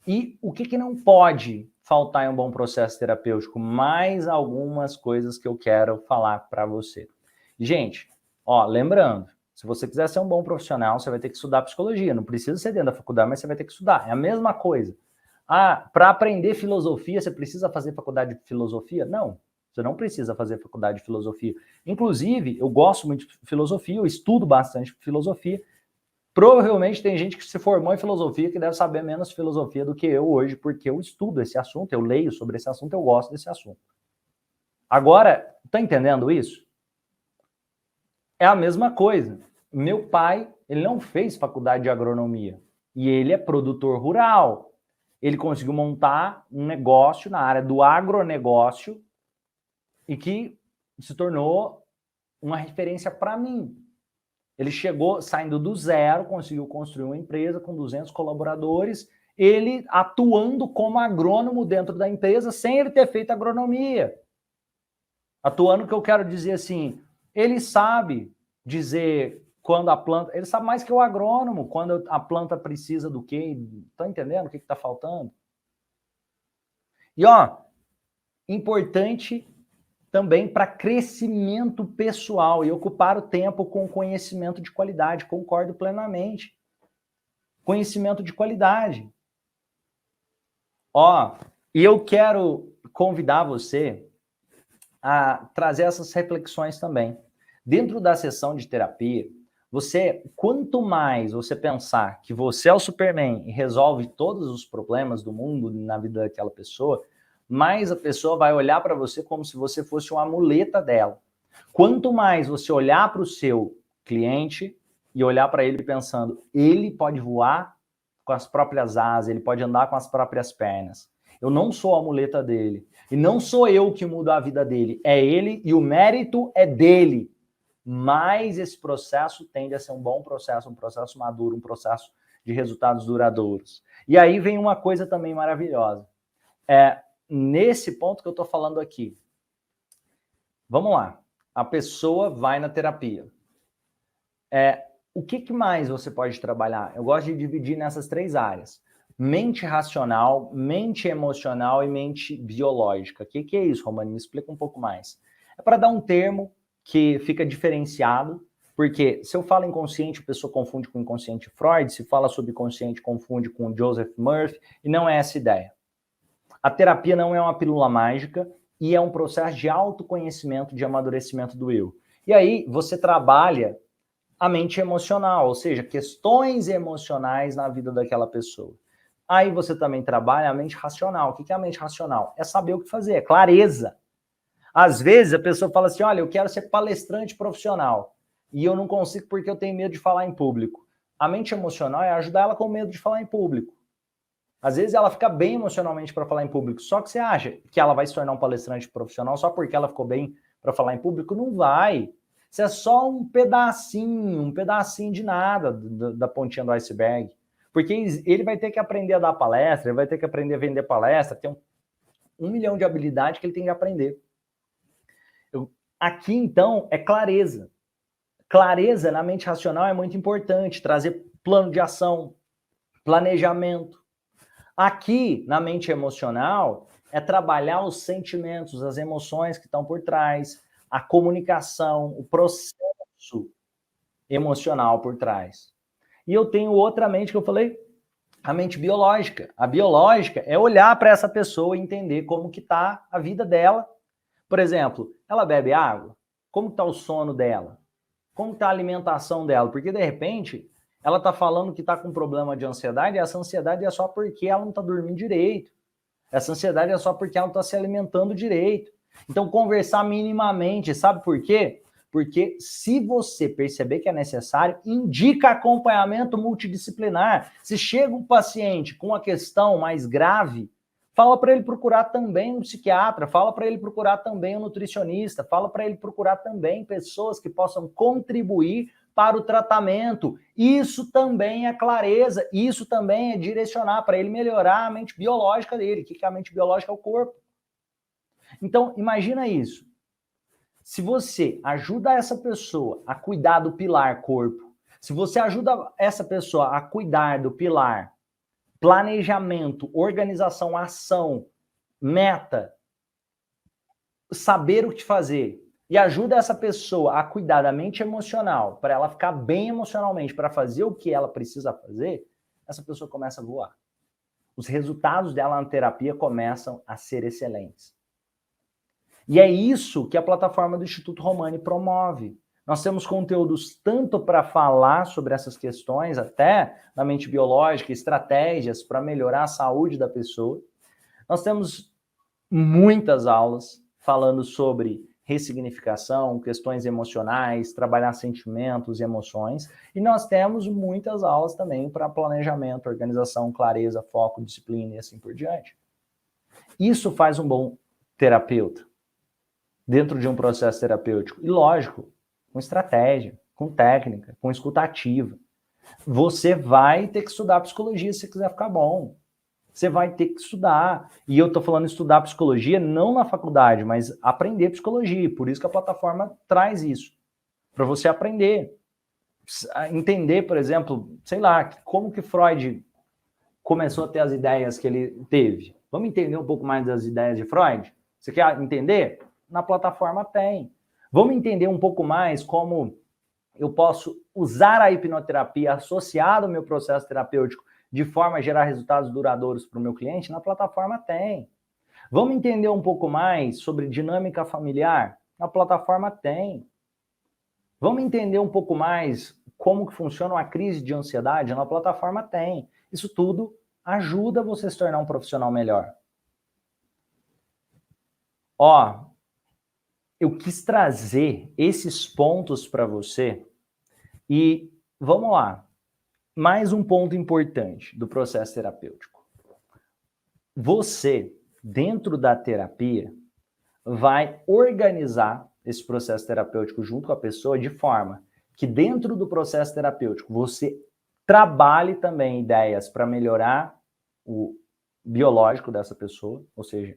E o que não pode faltar em um bom processo terapêutico? Mais algumas coisas que eu quero falar para você. Gente, ó, lembrando, se você quiser ser um bom profissional, você vai ter que estudar psicologia. Não precisa ser dentro da faculdade, mas você vai ter que estudar. É a mesma coisa. Ah, para aprender filosofia, você precisa fazer faculdade de filosofia? Não, você não precisa fazer faculdade de filosofia. Inclusive, eu gosto muito de filosofia, eu estudo bastante filosofia. Provavelmente tem gente que se formou em filosofia que deve saber menos filosofia do que eu hoje, porque eu estudo esse assunto, eu leio sobre esse assunto, eu gosto desse assunto. Agora, tá entendendo isso? É a mesma coisa. Meu pai, ele não fez faculdade de agronomia e ele é produtor rural. Ele conseguiu montar um negócio na área do agronegócio e que se tornou uma referência para mim. Ele chegou saindo do zero, conseguiu construir uma empresa com 200 colaboradores, ele atuando como agrônomo dentro da empresa sem ele ter feito agronomia. Atuando, que eu quero dizer assim, ele sabe dizer quando a planta... Ele sabe mais que o agrônomo, quando a planta precisa do quê. Tá entendendo o que está faltando? E, ó, importante também para crescimento pessoal e ocupar o tempo com conhecimento de qualidade. Concordo plenamente. Conhecimento de qualidade. Ó, e eu quero convidar você a trazer essas reflexões também. Dentro da sessão de terapia, quanto mais você pensar que você é o Superman e resolve todos os problemas do mundo na vida daquela pessoa, mais a pessoa vai olhar para você como se você fosse uma muleta dela. Quanto mais você olhar para o seu cliente e olhar para ele pensando, ele pode voar com as próprias asas, ele pode andar com as próprias pernas. Eu não sou a muleta dele. E não sou eu que mudo a vida dele. É ele e o mérito é dele. Mas esse processo tende a ser um bom processo, um processo maduro, um processo de resultados duradouros. E aí vem uma coisa também maravilhosa. Nesse ponto que eu estou falando aqui. Vamos lá. A pessoa vai na terapia. O que mais você pode trabalhar? Eu gosto de dividir nessas 3 áreas. Mente racional, mente emocional e mente biológica. O que é isso, Romani? Me explica um pouco mais. É para dar um termo que fica diferenciado, porque se eu falo inconsciente, a pessoa confunde com inconsciente Freud, se fala subconsciente, confunde com Joseph Murphy, e não é essa ideia. A terapia não é uma pílula mágica e é um processo de autoconhecimento, de amadurecimento do eu. E aí você trabalha a mente emocional, ou seja, questões emocionais na vida daquela pessoa. Aí você também trabalha a mente racional. O que é a mente racional? É saber o que fazer, é clareza. Às vezes a pessoa fala assim, olha, eu quero ser palestrante profissional e eu não consigo porque eu tenho medo de falar em público. A mente emocional é ajudar ela com medo de falar em público. Às vezes ela fica bem emocionalmente para falar em público, só que você acha que ela vai se tornar um palestrante profissional só porque ela ficou bem para falar em público? Não vai. Isso é só um pedacinho de nada da pontinha do iceberg. Porque ele vai ter que aprender a dar palestra, ele vai ter que aprender a vender palestra, tem um milhão de habilidades que ele tem que aprender. Aqui, então, é clareza. Clareza na mente racional é muito importante, trazer plano de ação, planejamento. Aqui, na mente emocional, é trabalhar os sentimentos, as emoções que estão por trás, a comunicação, o processo emocional por trás. E eu tenho outra mente que eu falei, a mente biológica. A biológica é olhar para essa pessoa e entender como que está a vida dela. Por exemplo, ela bebe água? Como está o sono dela? Como está a alimentação dela? Porque, de repente, ela está falando que está com problema de ansiedade e essa ansiedade é só porque ela não está dormindo direito. Essa ansiedade é só porque ela não está se alimentando direito. Então, conversar minimamente, sabe por quê? Porque se você perceber que é necessário, indica acompanhamento multidisciplinar. Se chega um paciente com uma questão mais grave, fala para ele procurar também um psiquiatra, fala para ele procurar também um nutricionista, fala para ele procurar também pessoas que possam contribuir para o tratamento. Isso também é clareza, isso também é direcionar para ele melhorar a mente biológica dele. O que é a mente biológica? É o corpo. Então, imagina isso. Se você ajuda essa pessoa a cuidar do pilar corpo, se você ajuda essa pessoa a cuidar do pilar planejamento, organização, ação, meta, saber o que fazer, e ajuda essa pessoa a cuidar da mente emocional, para ela ficar bem emocionalmente, para fazer o que ela precisa fazer, essa pessoa começa a voar. Os resultados dela na terapia começam a ser excelentes. E é isso que a plataforma do Instituto Romani promove. Nós temos conteúdos tanto para falar sobre essas questões, até na mente biológica, estratégias para melhorar a saúde da pessoa. Nós temos muitas aulas falando sobre ressignificação, questões emocionais, trabalhar sentimentos e emoções. E nós temos muitas aulas também para planejamento, organização, clareza, foco, disciplina e assim por diante. Isso faz um bom terapeuta dentro de um processo terapêutico. E lógico, com estratégia, com técnica, com escuta ativa. Você vai ter que estudar psicologia se você quiser ficar bom. Você vai ter que estudar. E eu estou falando estudar psicologia não na faculdade, mas aprender psicologia. Por isso que a plataforma traz isso. Para você aprender. Entender, por exemplo, sei lá, como que Freud começou a ter as ideias que ele teve. Vamos entender um pouco mais das ideias de Freud? Você quer entender? Na plataforma tem. Vamos entender um pouco mais como eu posso usar a hipnoterapia associada ao meu processo terapêutico de forma a gerar resultados duradouros para o meu cliente? Na plataforma tem. Vamos entender um pouco mais sobre dinâmica familiar? Na plataforma tem. Vamos entender um pouco mais como que funciona uma crise de ansiedade? Na plataforma tem. Isso tudo ajuda você a se tornar um profissional melhor. Ó, eu quis trazer esses pontos para você e vamos lá. Mais um ponto importante do processo terapêutico. Você, dentro da terapia, vai organizar esse processo terapêutico junto com a pessoa de forma que dentro do processo terapêutico você trabalhe também ideias para melhorar o biológico dessa pessoa, ou seja,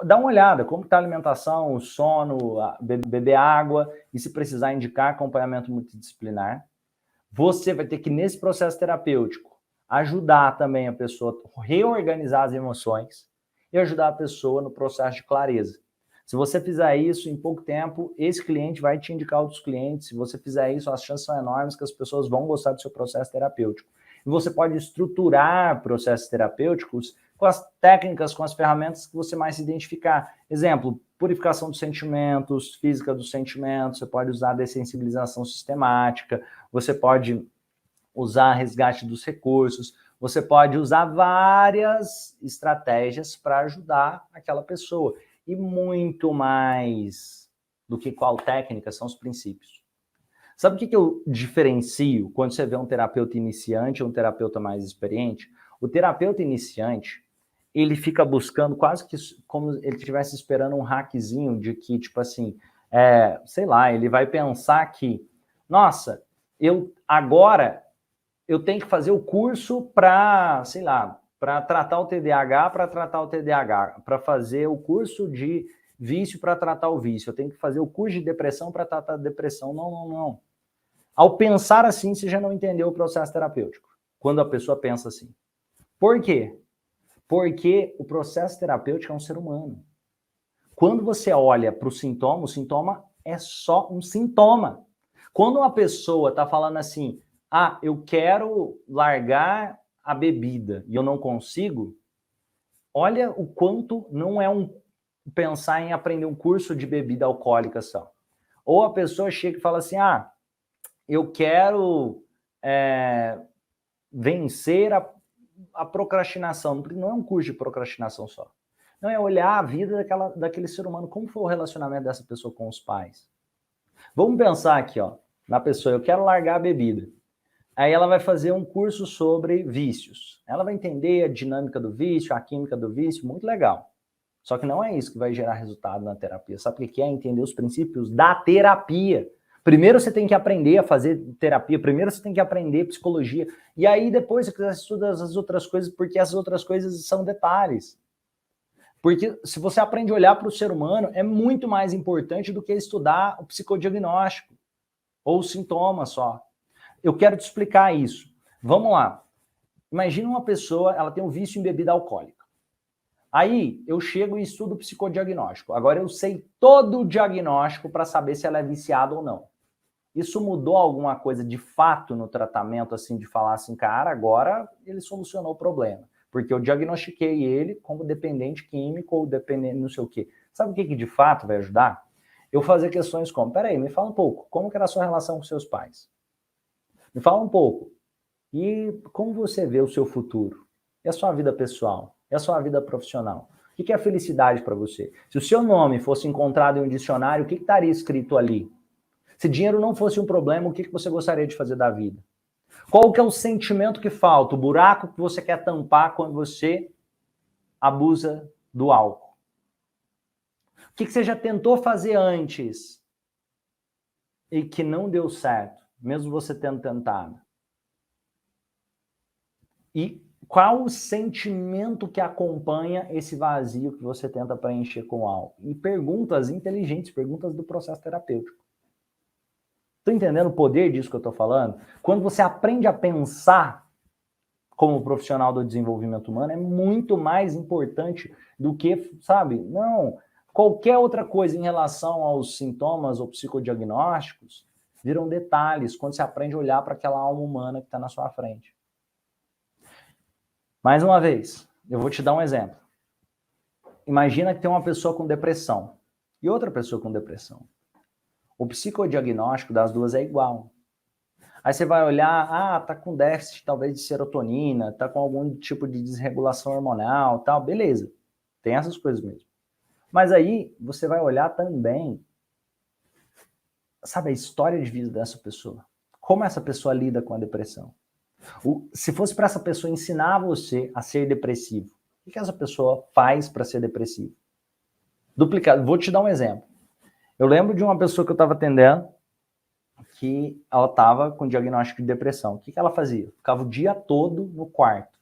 dá uma olhada como está a alimentação, o sono, beber água e se precisar indicar acompanhamento multidisciplinar. Você vai ter que, nesse processo terapêutico, ajudar também a pessoa a reorganizar as emoções e ajudar a pessoa no processo de clareza. Se você fizer isso em pouco tempo, esse cliente vai te indicar outros clientes. Se você fizer isso, as chances são enormes que as pessoas vão gostar do seu processo terapêutico. E você pode estruturar processos terapêuticos com as técnicas, com as ferramentas que você mais se identificar. Exemplo, purificação dos sentimentos, física dos sentimentos, você pode usar dessensibilização sistemática, você pode usar resgate dos recursos, você pode usar várias estratégias para ajudar aquela pessoa. E muito mais do que qual técnica são os princípios. Sabe o que eu diferencio quando você vê um terapeuta iniciante ou um terapeuta mais experiente? O terapeuta iniciante, ele fica buscando quase que como ele estivesse esperando um hackzinho de que, tipo assim, sei lá, ele vai pensar que, nossa, agora eu tenho que fazer o curso para, sei lá, para tratar o TDAH, para fazer o curso de vício para tratar o vício, eu tenho que fazer o curso de depressão para tratar a depressão. Não. Ao pensar assim, você já não entendeu o processo terapêutico, quando a pessoa pensa assim. Por quê? Porque o processo terapêutico é um ser humano. Quando você olha para o sintoma é só um sintoma. Quando uma pessoa está falando assim, eu quero largar a bebida e eu não consigo, olha o quanto não é pensar em aprender um curso de bebida alcoólica só. Ou a pessoa chega e fala assim, eu quero vencer a procrastinação. Não é um curso de procrastinação só. Não, é olhar a vida daquele ser humano, como foi o relacionamento dessa pessoa com os pais. Vamos pensar aqui, na pessoa, eu quero largar a bebida. Aí ela vai fazer um curso sobre vícios. Ela vai entender a dinâmica do vício, a química do vício, muito legal. Só que não é isso que vai gerar resultado na terapia. Sabe o que é? Entender os princípios da terapia. Primeiro você tem que aprender a fazer terapia, primeiro você tem que aprender psicologia, e aí depois você estuda as outras coisas, porque essas outras coisas são detalhes. Porque se você aprende a olhar para o ser humano, é muito mais importante do que estudar o psicodiagnóstico, ou o sintoma só. Eu quero te explicar isso. Vamos lá. Imagina uma pessoa, ela tem um vício em bebida alcoólica. Aí eu chego e estudo psicodiagnóstico. Agora eu sei todo o diagnóstico para saber se ela é viciada ou não. Isso mudou alguma coisa de fato no tratamento, assim, de falar assim, cara, agora ele solucionou o problema. Porque eu diagnostiquei ele como dependente químico ou dependente não sei o quê. Sabe o que de fato vai ajudar? Eu fazer questões como, peraí, me fala um pouco, como que era a sua relação com seus pais? Me fala um pouco, e como você vê o seu futuro? E a sua vida pessoal? E a sua vida profissional? O que é felicidade para você? Se o seu nome fosse encontrado em um dicionário, o que estaria escrito ali? Se dinheiro não fosse um problema, o que você gostaria de fazer da vida? Qual que é o sentimento que falta? O buraco que você quer tampar quando você abusa do álcool? O que você já tentou fazer antes e que não deu certo, mesmo você tendo tentado? E qual o sentimento que acompanha esse vazio que você tenta preencher com o álcool? E perguntas inteligentes, perguntas do processo terapêutico. Estou entendendo o poder disso que eu estou falando? Quando você aprende a pensar como profissional do desenvolvimento humano, é muito mais importante do que, sabe, não, qualquer outra coisa em relação aos sintomas ou psicodiagnósticos viram detalhes quando você aprende a olhar para aquela alma humana que está na sua frente. Mais uma vez, eu vou te dar um exemplo. Imagina que tem uma pessoa com depressão e outra pessoa com depressão. O psicodiagnóstico das duas é igual. Aí você vai olhar, tá com déficit talvez de serotonina, tá com algum tipo de desregulação hormonal, tal, beleza. Tem essas coisas mesmo. Mas aí você vai olhar também, sabe, a história de vida dessa pessoa. Como essa pessoa lida com a depressão. Se fosse para essa pessoa ensinar você a ser depressivo, o que essa pessoa faz para ser depressivo? Duplicado. Vou te dar um exemplo. Eu lembro de uma pessoa que eu estava atendendo que ela estava com diagnóstico de depressão. O que ela fazia? Ficava o dia todo no quarto.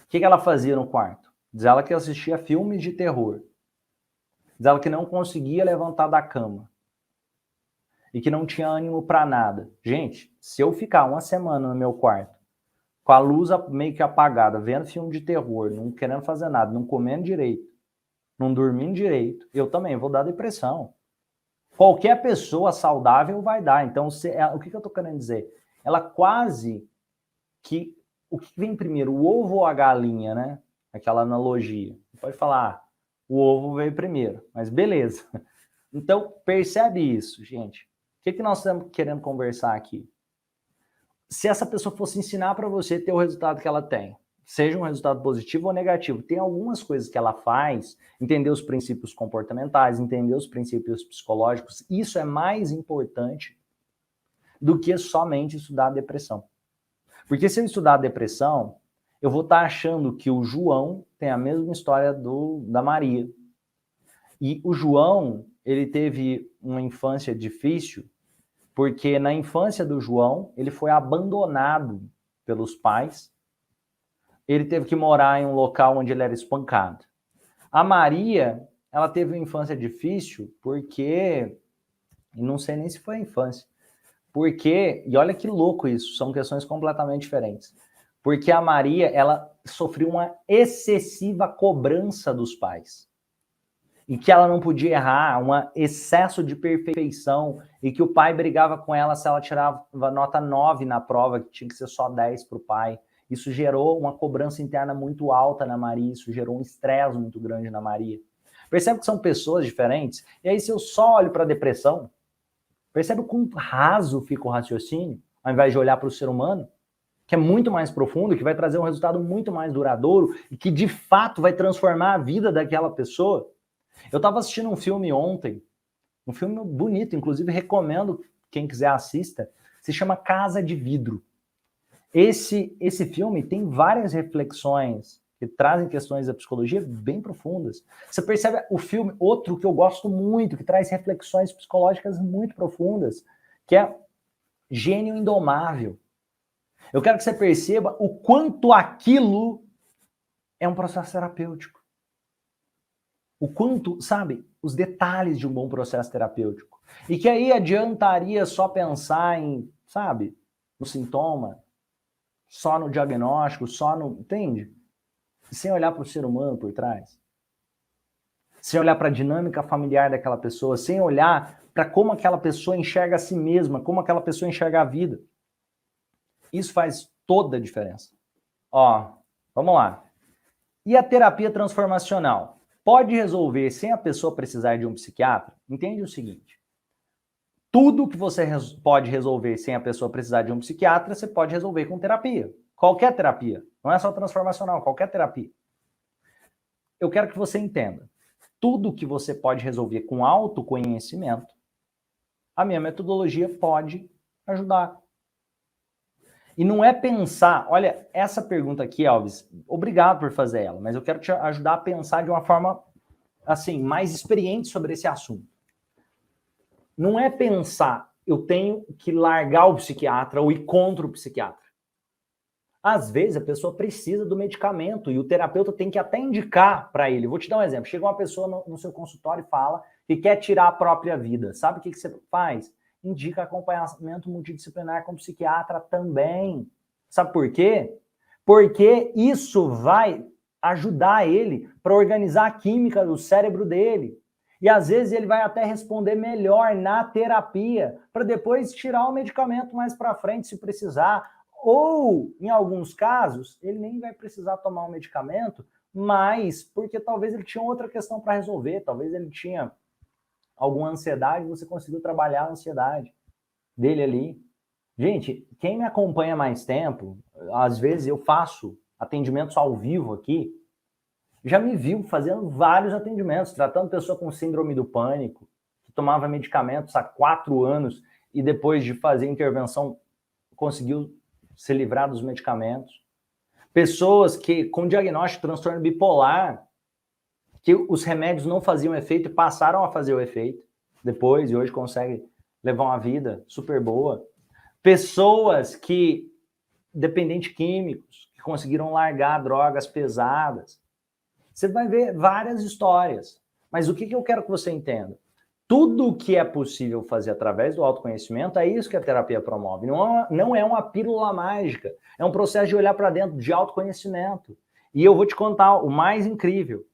O que ela fazia no quarto? Diz ela que assistia filmes de terror. Diz ela que não conseguia levantar da cama. E que não tinha ânimo para nada. Gente, se eu ficar uma semana no meu quarto, com a luz meio que apagada, vendo filme de terror, não querendo fazer nada, não comendo direito, não dormindo direito, eu também vou dar depressão. Qualquer pessoa saudável vai dar. Então, o que eu estou querendo dizer? Ela quase que... O que vem primeiro, o ovo ou a galinha, né? Aquela analogia. Pode falar, o ovo veio primeiro, mas beleza. Então, percebe isso, gente. O que nós estamos querendo conversar aqui? Se essa pessoa fosse ensinar para você ter o resultado que ela tem, seja um resultado positivo ou negativo, tem algumas coisas que ela faz, entender os princípios comportamentais, entender os princípios psicológicos, isso é mais importante do que somente estudar a depressão. Porque se eu estudar a depressão, eu vou estar achando que o João tem a mesma história da Maria. E o João, ele teve uma infância difícil, porque na infância do João, ele foi abandonado pelos pais, ele teve que morar em um local onde ele era espancado. A Maria, ela teve uma infância difícil porque, não sei nem se foi a infância, porque, e olha que louco isso, são questões completamente diferentes, porque a Maria, ela sofreu uma excessiva cobrança dos pais, e que ela não podia errar, um excesso de perfeição, e que o pai brigava com ela se ela tirava nota 9 na prova, que tinha que ser só 10 para o pai. Isso gerou uma cobrança interna muito alta na Maria, isso gerou um estresse muito grande na Maria. Percebe que são pessoas diferentes? E aí, se eu só olho para a depressão, percebe o quão raso fica o raciocínio, ao invés de olhar para o ser humano, que é muito mais profundo, que vai trazer um resultado muito mais duradouro e que, de fato, vai transformar a vida daquela pessoa. Eu estava assistindo um filme ontem, um filme bonito, inclusive recomendo quem quiser assista, se chama Casa de Vidro. Esse filme tem várias reflexões que trazem questões da psicologia bem profundas. Você percebe o filme, outro que eu gosto muito, que traz reflexões psicológicas muito profundas, que é Gênio Indomável. Eu quero que você perceba o quanto aquilo é um processo terapêutico. O quanto, sabe, os detalhes de um bom processo terapêutico. E que aí adiantaria só pensar em, sabe, no sintoma, só no diagnóstico, só no... Entende? Sem olhar para o ser humano por trás. Sem olhar para a dinâmica familiar daquela pessoa, sem olhar para como aquela pessoa enxerga a si mesma, como aquela pessoa enxerga a vida. Isso faz toda a diferença. Ó, vamos lá. E a terapia transformacional? Pode resolver sem a pessoa precisar de um psiquiatra? Entende o seguinte. Tudo que você pode resolver sem a pessoa precisar de um psiquiatra, você pode resolver com terapia. Qualquer terapia. Não é só transformacional, qualquer terapia. Eu quero que você entenda. Tudo que você pode resolver com autoconhecimento, a minha metodologia pode ajudar. E não é pensar... Olha, essa pergunta aqui, Alves, obrigado por fazer ela, mas eu quero te ajudar a pensar de uma forma, assim, mais experiente sobre esse assunto. Não é pensar, eu tenho que largar o psiquiatra ou ir contra o psiquiatra. Às vezes a pessoa precisa do medicamento e o terapeuta tem que até indicar para ele. Vou te dar um exemplo. Chega uma pessoa no seu consultório e fala que quer tirar a própria vida. Sabe o que você faz? Indica acompanhamento multidisciplinar com psiquiatra também. Sabe por quê? Porque isso vai ajudar ele para organizar a química do cérebro dele. E às vezes ele vai até responder melhor na terapia, para depois tirar o medicamento mais para frente, se precisar. Ou, em alguns casos, ele nem vai precisar tomar um medicamento, mas porque talvez ele tinha outra questão para resolver, talvez ele tinha alguma ansiedade, você conseguiu trabalhar a ansiedade dele ali. Gente, quem me acompanha mais tempo, às vezes eu faço atendimentos ao vivo aqui, já me viu fazendo vários atendimentos, tratando pessoa com síndrome do pânico, que tomava medicamentos há 4 anos e depois de fazer intervenção conseguiu se livrar dos medicamentos. Pessoas que com diagnóstico de transtorno bipolar, que os remédios não faziam efeito e passaram a fazer o efeito depois e hoje conseguem levar uma vida super boa. Pessoas que, dependentes químicos, que conseguiram largar drogas pesadas. Você vai ver várias histórias. Mas o que eu quero que você entenda? Tudo o que é possível fazer através do autoconhecimento, é isso que a terapia promove. Não é uma pílula mágica. É um processo de olhar para dentro, de autoconhecimento. E eu vou te contar o mais incrível.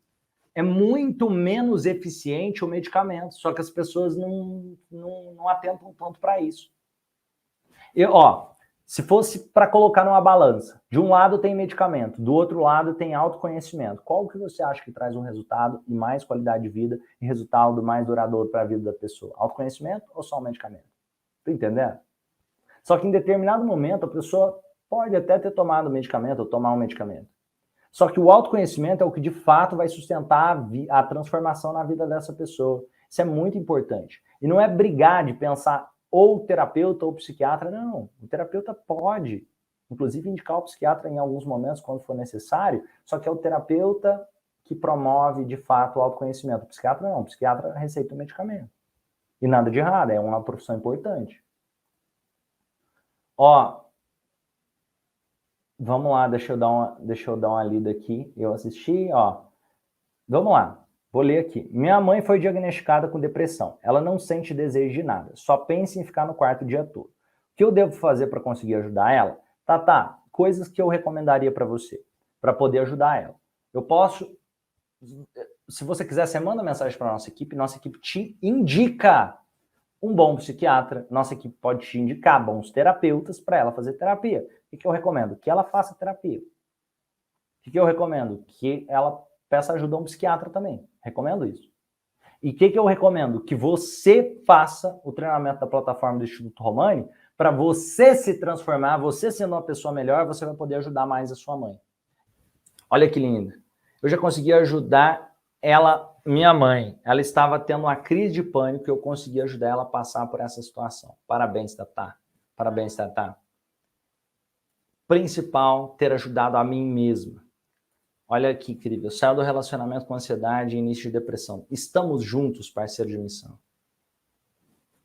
É muito menos eficiente o medicamento, só que as pessoas não atentam tanto para isso. Se fosse para colocar numa balança, de um lado tem medicamento, do outro lado tem autoconhecimento. Qual que você acha que traz um resultado e mais qualidade de vida e resultado mais duradouro para a vida da pessoa? Autoconhecimento ou só o medicamento? Tá entendendo? Só que em determinado momento a pessoa pode até ter tomado medicamento ou tomar um medicamento. Só que o autoconhecimento é o que de fato vai sustentar a transformação na vida dessa pessoa. Isso é muito importante. E não é brigar de pensar ou terapeuta ou psiquiatra, não. O terapeuta pode, inclusive, indicar o psiquiatra em alguns momentos, quando for necessário, só que é o terapeuta que promove, de fato, o autoconhecimento. O psiquiatra não, o psiquiatra receita o medicamento. E nada de errado, é uma profissão importante. Vamos lá, deixa eu dar uma lida aqui. Eu assisti, Vamos lá. Vou ler aqui. Minha mãe foi diagnosticada com depressão. Ela não sente desejo de nada. Só pensa em ficar no quarto o dia todo. O que eu devo fazer para conseguir ajudar ela? Tá. Coisas que eu recomendaria para você, para poder ajudar ela. Eu posso... Se você quiser, você manda mensagem para nossa equipe te indica um bom psiquiatra. Nossa equipe pode te indicar bons terapeutas para ela fazer terapia. O que eu recomendo? Que ela faça terapia. O que eu recomendo? Que ela peça ajuda a um psiquiatra também. Recomendo isso. E o que eu recomendo? Que você faça o treinamento da plataforma do Instituto Romani para você se transformar, você sendo uma pessoa melhor, você vai poder ajudar mais a sua mãe. Olha que lindo. Eu já consegui ajudar ela, minha mãe. Ela estava tendo uma crise de pânico e eu consegui ajudar ela a passar por essa situação. Parabéns, Tatá. Parabéns, Tatá. Principal, ter ajudado a mim mesma. Olha que incrível. Saiu do relacionamento com ansiedade e início de depressão. Estamos juntos, parceiro de missão.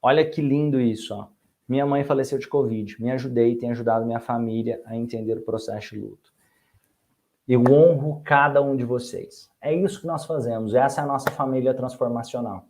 Olha que lindo isso. Minha mãe faleceu de Covid. Me ajudei e tenho ajudado minha família a entender o processo de luto. Eu honro cada um de vocês. É isso que nós fazemos. Essa é a nossa família transformacional.